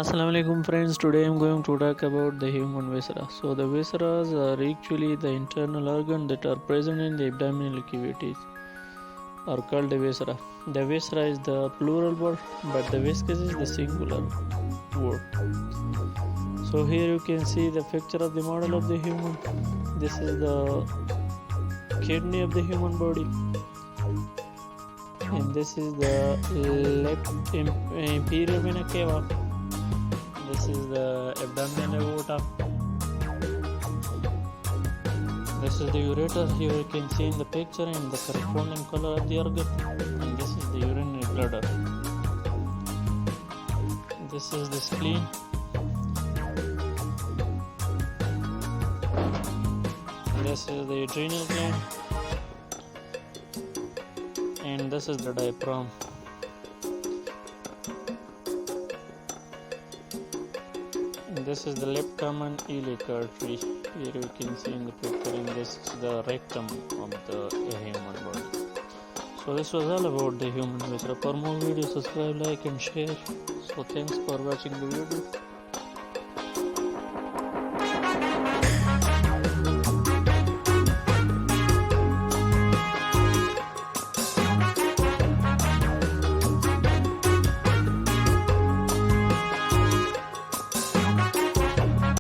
Assalamualaikum friends, today I am going to talk about the human viscera. So the viscera are actually the internal organs that are present in the abdominal cavities are called the viscera. The viscera is the plural word but the viscus is the singular word. So here you can see the picture of the model of the human. This is the kidney of the human body and this is the left inferior vena cava. This is the abdominal aorta. This is the ureter. Here you can see in the picture and the corresponding color of the organ. And this is the urinary bladder. This is the spleen. This is the adrenal gland. And this is the diaphragm. This is the left common iliac artery. Here you can see in the picture, and this is the rectum of the human body. So this was all about the human viscera. For more videos, subscribe, like and share. So thanks for watching the video.